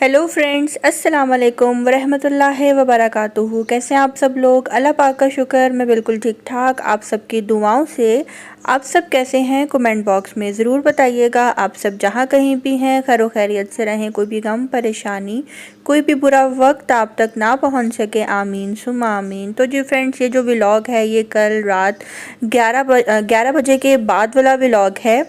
Hello friends, अस्सलाम वालेकुम वरहमतुल्लाहि वबरकातुहू। कैसे हैं आप सब लोग? अल्लाह पाक का शुक्र, मैं बिल्कुल ठीक ठाक। आप सबकी दुआओं से आप सब कैसे हैं कमेंट बॉक्स में ज़रूर बताइएगा। आप सब जहाँ कहीं भी हैं खैर खैरियत से रहें, कोई भी गम परेशानी कोई भी बुरा वक्त आप तक ना पहुँच सके। आमीन सुम्मा आमीन। तो जी फ्रेंड्स, ये जो व्लॉग है ये कल रात 11 बजे के बाद वाला व्लॉग है।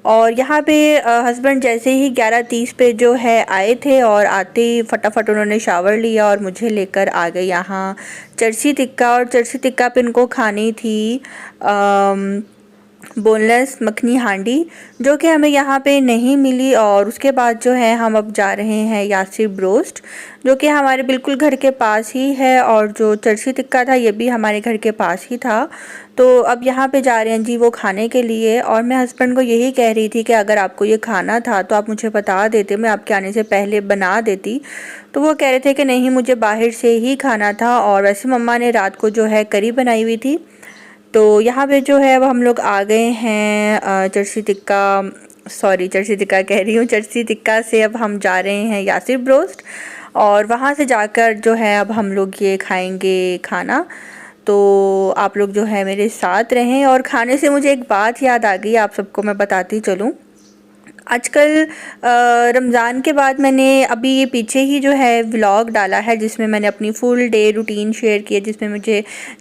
और यहाँ पे हस्बैंड जैसे ही 11:30 पे जो है आए थे और आते ही फटाफट उन्होंने शावर लिया और मुझे लेकर आ गए यहाँ चरसी टिक्का। और चरसी टिक्का पे इनको खानी थी बोनलेस मखनी हांडी, जो कि हमें यहाँ पे नहीं मिली। और उसके बाद जो है हम अब जा रहे हैं यासिर ब्रोस्ट, जो कि हमारे बिल्कुल घर के पास ही है। और जो चरसी टिक्का था ये भी हमारे घर के पास ही था। तो अब यहाँ पे जा रहे हैं जी वो खाने के लिए। और मैं हस्बैंड को यही कह रही थी कि अगर आपको ये खाना था तो आप मुझे बता देते, मैं आपके आने से पहले बना देती। तो वो कह रहे थे कि नहीं, मुझे बाहर से ही खाना था। और वैसे मम्मा ने रात को जो है करी बनाई हुई थी। तो यहाँ पे जो है अब हम लोग आ गए हैं चरसी टिक्का कह रही हूँ, चरसी टिक्का से अब हम जा रहे हैं यासिर ब्रोस्ट। और वहाँ से जाकर जो है अब हम लोग ये खाएंगे खाना। तो आप लोग जो है मेरे साथ रहें। और खाने से मुझे एक बात याद आ गई, आप सबको मैं बताती चलूँ। आजकल रमज़ान के बाद मैंने अभी ये पीछे ही जो है व्लॉग डाला है जिसमें मैंने अपनी फुल डे रूटीन शेयर की है,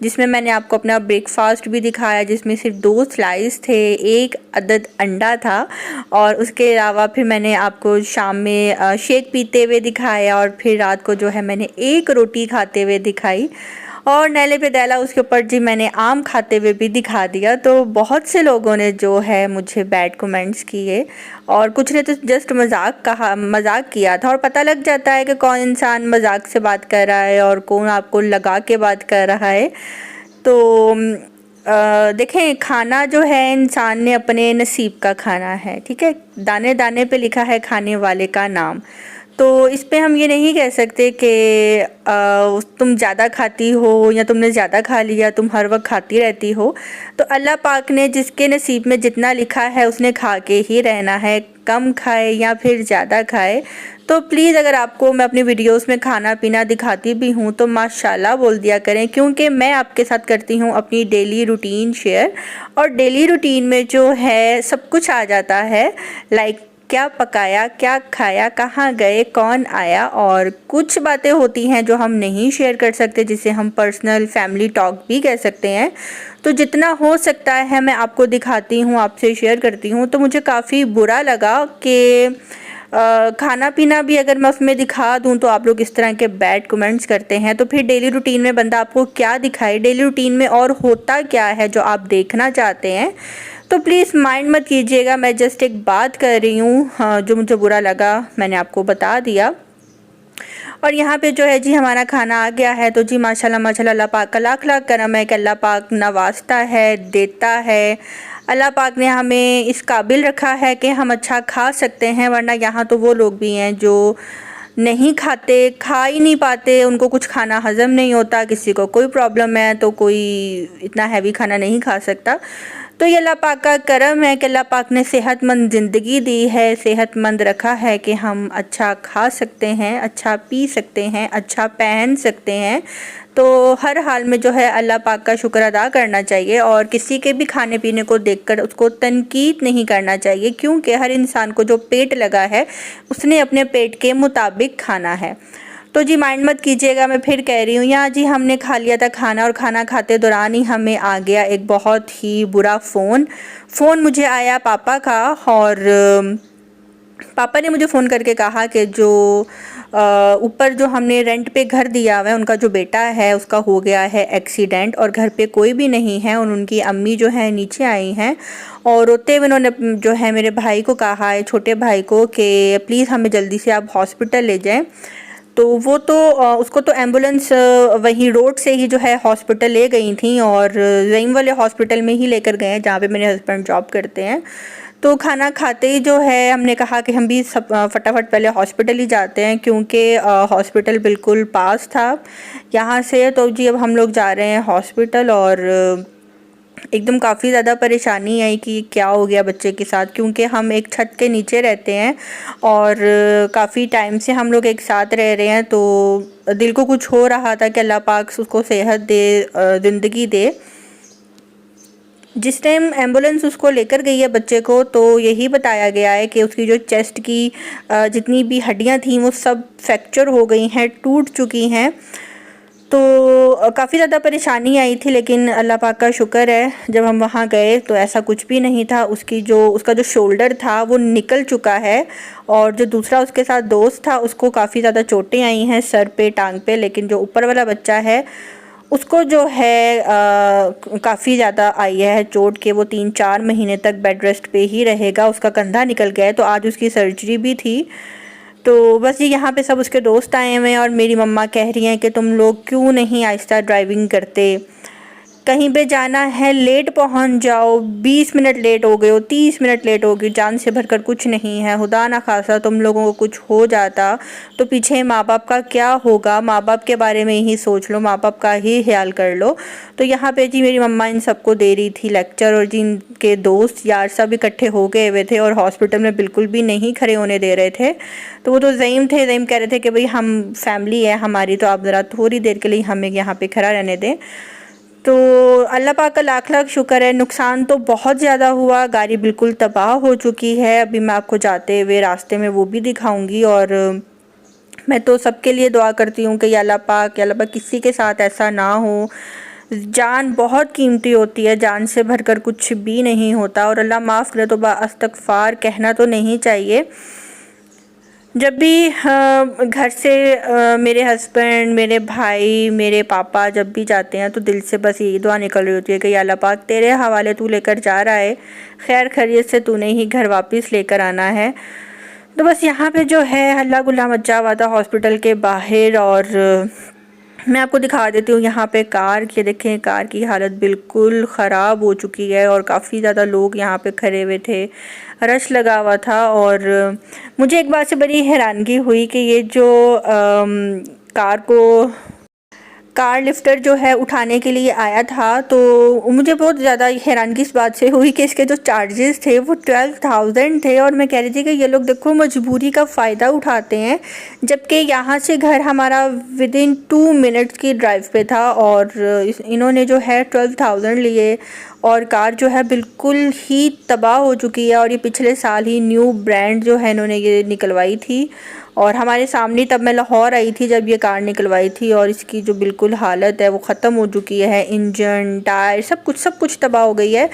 जिसमें मैंने आपको अपना ब्रेकफास्ट भी दिखाया, जिसमें सिर्फ 2 स्लाइस थे, 1 अदद अंडा था। और उसके अलावा फिर मैंने आपको शाम में शेक पीते हुए दिखाया। और फिर रात को जो है मैंने 1 रोटी खाते हुए दिखाई। और नैले पे दैला उसके ऊपर जी मैंने आम खाते हुए भी दिखा दिया। तो बहुत से लोगों ने जो है मुझे बैड कमेंट्स किए और कुछ ने तो जस्ट मजाक किया था। और पता लग जाता है कि कौन इंसान मजाक से बात कर रहा है और कौन आपको लगा के बात कर रहा है। तो देखें, खाना जो है इंसान ने अपने नसीब का खाना है, ठीक है। दाने दाने पे लिखा है खाने वाले का नाम। तो इस पे हम ये नहीं कह सकते कि तुम ज़्यादा खाती हो या तुमने ज़्यादा खा लिया, तुम हर वक्त खाती रहती हो। तो अल्लाह पाक ने जिसके नसीब में जितना लिखा है उसने खा के ही रहना है, कम खाए या फिर ज़्यादा खाए। तो प्लीज़ अगर आपको मैं अपनी वीडियोस में खाना पीना दिखाती भी हूँ तो माशाल्लाह बोल दिया करें, क्योंकि मैं आपके साथ करती हूँ अपनी डेली रूटीन शेयर। और डेली रूटीन में जो है सब कुछ आ जाता है, लाइक क्या पकाया, क्या खाया, कहाँ गए, कौन आया। और कुछ बातें होती हैं जो हम नहीं शेयर कर सकते, जिसे हम पर्सनल फैमिली टॉक भी कह सकते हैं। तो जितना हो सकता है मैं आपको दिखाती हूँ, आपसे शेयर करती हूँ। तो मुझे काफ़ी बुरा लगा कि खाना पीना भी अगर मैं उसमें दिखा दूँ तो आप लोग इस तरह के बैड कमेंट्स करते हैं। तो फिर डेली रूटीन में बंदा आपको क्या दिखाए, डेली रूटीन में और होता क्या है जो आप देखना चाहते हैं। तो प्लीज़ माइंड मत कीजिएगा, मैं जस्ट एक बात कर रही हूँ, जो मुझे बुरा लगा मैंने आपको बता दिया। और यहाँ पे जो है जी हमारा खाना आ गया है। तो जी माशाल्लाह माशाल्लाह, अल्लाह पाक का लाख लाख करम है कि अल्लाह पाक नवाजता है, देता है। अल्लाह पाक ने हमें इस काबिल रखा है कि हम अच्छा खा सकते हैं, वरना यहाँ तो वो लोग भी हैं जो नहीं खाते, खा ही नहीं पाते, उनको कुछ खाना हज़म नहीं होता। किसी को कोई प्रॉब्लम है तो कोई इतना हैवी खाना नहीं खा सकता। तो ये अल्लाह पाक का करम है कि अल्लाह पाक ने सेहतमंद ज़िंदगी दी है, सेहतमंद रखा है कि हम अच्छा खा सकते हैं, अच्छा पी सकते हैं, अच्छा पहन सकते हैं। तो हर हाल में जो है अल्लाह पाक का शुक्र अदा करना चाहिए और किसी के भी खाने पीने को देखकर उसको तनकीद नहीं करना चाहिए, क्योंकि हर इंसान को जो पेट लगा है उसने अपने पेट के मुताबिक खाना है। तो जी माइंड मत कीजिएगा, मैं फिर कह रही हूँ। यहाँ जी हमने खा लिया था खाना और खाना खाते दौरान ही हमें आ गया एक बहुत ही बुरा फ़ोन मुझे आया पापा का। और पापा ने मुझे फ़ोन करके कहा कि जो ऊपर जो हमने रेंट पे घर दिया हुआ है उनका जो बेटा है उसका हो गया है एक्सीडेंट और घर पे कोई भी नहीं है। और उनकी अम्मी जो है नीचे आई हैं और रोते हुए उन्होंने जो है मेरे भाई को कहा है, छोटे भाई को, कि प्लीज़ हमें जल्दी से आप हॉस्पिटल ले जाएं। तो वो तो उसको तो एम्बुलेंस वहीं रोड से ही जो है हॉस्पिटल ले गई थी और ज़ईम वाले हॉस्पिटल में ही लेकर गए हैं जहाँ पे मेरे हस्बैंड जॉब करते हैं। तो खाना खाते ही जो है हमने कहा कि हम भी सब फटाफट पहले हॉस्पिटल ही जाते हैं, क्योंकि हॉस्पिटल बिल्कुल पास था यहाँ से। तो जी अब हम लोग जा रहे हैं हॉस्पिटल। और एकदम काफ़ी ज़्यादा परेशानी आई कि क्या हो गया बच्चे के साथ, क्योंकि हम एक छत के नीचे रहते हैं और काफ़ी टाइम से हम लोग एक साथ रह रहे हैं। तो दिल को कुछ हो रहा था कि अल्लाह पाक उसको सेहत दे, ज़िंदगी दे। जिस टाइम एम्बुलेंस उसको लेकर गई है बच्चे को, तो यही बताया गया है कि उसकी जो चेस्ट की जितनी भी हड्डियां थी वो सब फ्रैक्चर हो गई हैं, टूट चुकी हैं। तो काफ़ी ज़्यादा परेशानी आई थी, लेकिन अल्लाह पाक का शुक्र है जब हम वहाँ गए तो ऐसा कुछ भी नहीं था। उसका जो शोल्डर था वो निकल चुका है, और जो दूसरा उसके साथ दोस्त था उसको काफ़ी ज़्यादा चोटें आई हैं सर पे, टांग पे, लेकिन जो ऊपर वाला बच्चा है उसको जो है काफ़ी ज़्यादा आई है चोट के वो 3-4 महीने तक बेड रेस्ट पे ही रहेगा। उसका कंधा निकल गया है, तो आज उसकी सर्जरी भी थी। तो बस ये यहाँ पे सब उसके दोस्त आए हुए हैं और मेरी मम्मा कह रही हैं कि तुम लोग क्यों नहीं आहिस्ता ड्राइविंग करते, कहीं पे जाना है लेट पहुंच जाओ, 20 मिनट लेट हो गए हो, 30 मिनट लेट हो गई, जान से भरकर कुछ नहीं है, खुदा ना खासा तुम लोगों को कुछ हो जाता तो पीछे माँ बाप का क्या होगा, माँ बाप के बारे में ही सोच लो, माँ बाप का ही ख्याल कर लो। तो यहाँ पे जी मेरी मम्मा इन सबको दे रही थी लेक्चर, और जिनके दोस्त यार सब इकट्ठे हो गए हुए थे और हॉस्पिटल में बिल्कुल भी नहीं खड़े होने दे रहे थे। तो वो तो ज़ईम थे, ज़ईम कह रहे थे कि भाई हम फैमिली है हमारी, तो आप ज़रा थोड़ी देर के लिए हमें यहाँ पे खड़ा रहने दें। तो अल्लाह पाक का लाख लाख शुक्र है, नुकसान तो बहुत ज़्यादा हुआ, गाड़ी बिल्कुल तबाह हो चुकी है। अभी मैं आपको जाते हुए रास्ते में वो भी दिखाऊंगी, और मैं तो सबके लिए दुआ करती हूँ कि या अल्लाह पाक किसी के साथ ऐसा ना हो। जान बहुत कीमती होती है, जान से भरकर कुछ भी नहीं होता, और अल्लाह माफ़ करे तो इस्तग़फ़ार कहना तो नहीं चाहिए। जब भी घर से मेरे हस्बैंड, मेरे भाई, मेरे पापा जब भी जाते हैं तो दिल से बस यही दुआ निकल रही होती है कि या अल्लाह पाक तेरे हवाले तू लेकर जा रहा है, खैर खैरियत से तूने ही घर वापस लेकर आना है। तो बस यहाँ पे जो है हल्ला गुल्ला मचा हुआ था हॉस्पिटल के बाहर, और मैं आपको दिखा देती हूँ यहाँ पे कार की, देखें कार की हालत बिल्कुल ख़राब हो चुकी है, और काफ़ी ज़्यादा लोग यहाँ पे खड़े हुए थे, रश लगा हुआ था। और मुझे एक बात से बड़ी हैरानगी हुई कि ये जो कार लिफ्टर जो है उठाने के लिए आया था, तो मुझे बहुत ज़्यादा हैरानगी इस बात से हुई कि इसके जो चार्जेस थे वो 12,000 थे, और मैं कह रही थी कि ये लोग देखो मजबूरी का फ़ायदा उठाते हैं, जबकि यहाँ से घर हमारा विदिन 2 मिनट्स की ड्राइव पे था, और इन्होंने जो है 12,000 लिए, और कार जो है बिल्कुल ही तबाह हो चुकी है। और ये पिछले साल ही न्यू ब्रांड जो है इन्होंने ये निकलवाई थी, और हमारे सामने तब मैं लाहौर आई थी जब ये कार निकलवाई थी, और इसकी जो बिल्कुल हालत है वो ख़त्म हो चुकी है। इंजन, टायर, सब कुछ तबाह हो गई है।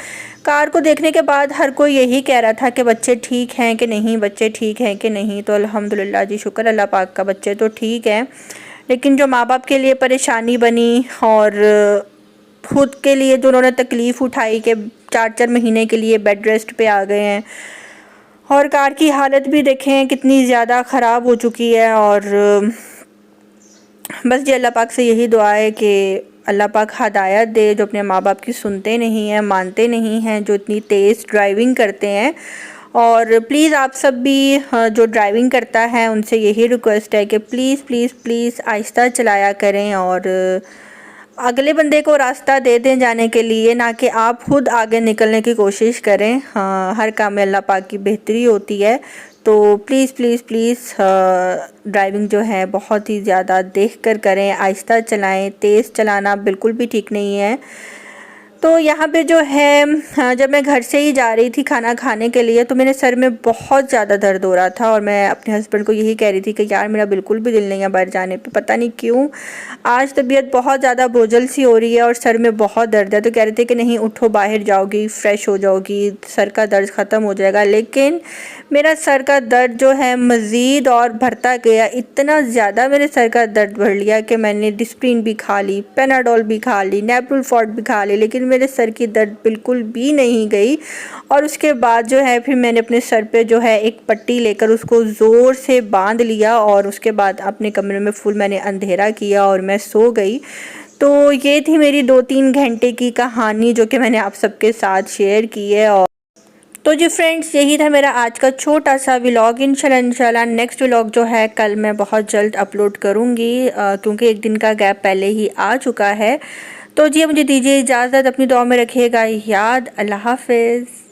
कार को देखने के बाद हर कोई यही कह रहा था कि बच्चे ठीक हैं कि नहीं, बच्चे ठीक हैं कि नहीं। तो अल्हम्दुलिल्लाह जी, शुक्र अल्लाह पाक का, बच्चे तो ठीक हैं, लेकिन जो माँ बाप के लिए परेशानी बनी और खुद के लिए जो उन्होंने तकलीफ़ उठाई कि 4-4 महीने के लिए बेड रेस्ट पे आ गए हैं, और कार की हालत भी देखें कितनी ज़्यादा ख़राब हो चुकी है। और बस जी अल्लाह पाक से यही दुआ है कि अल्लाह पाक हदायत दे, जो अपने माँ बाप की सुनते नहीं हैं, मानते नहीं हैं, जो इतनी तेज़ ड्राइविंग करते हैं। और प्लीज़ आप सब भी जो ड्राइविंग करता है उनसे यही रिक्वेस्ट है कि प्लीज़ प्लीज़ प्लीज़ आहिस्ता चलाया करें, और अगले बंदे को रास्ता दे दें जाने के लिए, ना कि आप खुद आगे निकलने की कोशिश करें। हाँ, हर काम में अल्लाह पाक की बेहतरी होती है। तो प्लीज़ प्लीज़ प्लीज़ ड्राइविंग जो है बहुत ही ज़्यादा देख कर करें, आहिस्ता चलाएं, तेज़ चलाना बिल्कुल भी ठीक नहीं है। तो यहाँ पे जो है जब मैं घर से ही जा रही थी खाना खाने के लिए, तो मेरे सर में बहुत ज़्यादा दर्द हो रहा था, और मैं अपने हस्बैंड को यही कह रही थी कि यार मेरा बिल्कुल भी दिल नहीं है बाहर जाने पे, पता नहीं क्यों आज तबीयत बहुत ज़्यादा बोझल सी हो रही है और सर में बहुत दर्द है। तो कह रहे थे कि नहीं उठो, बाहर जाओगी, फ़्रेश हो जाओगी, सर का दर्द ख़त्म हो जाएगा। लेकिन मेरा सर का दर्द जो है मज़ीद और बढ़ता गया, इतना ज़्यादा मेरे सर का दर्द बढ़ लिया कि मैंने डिस्प्रिन भी खा ली, पेनाडोल भी खा ली, नेप्रोलफॉर्ट भी खा ली, लेकिन मेरे सर की दर्द बिल्कुल भी नहीं गई। और उसके बाद जो है फिर मैंने अपने सर पे जो है एक पट्टी लेकर उसको ज़ोर से बांध लिया, और उसके बाद अपने कमरे में फुल मैंने अंधेरा किया और मैं सो गई। तो ये थी मेरी 2-3 घंटे की कहानी जो कि मैंने आप सबके साथ शेयर की है। और तो जी फ्रेंड्स, यही था मेरा आज का छोटा सा व्लॉग। इंशाल्लाह नेक्स्ट व्लॉग जो है कल मैं बहुत जल्द अपलोड करूँगी, क्योंकि एक दिन का गैप पहले ही आ चुका है। तो जी मुझे दीजिए इजाज़त, अपनी दुआ में रखिएगा याद। अल्लाह हाफ़िज़।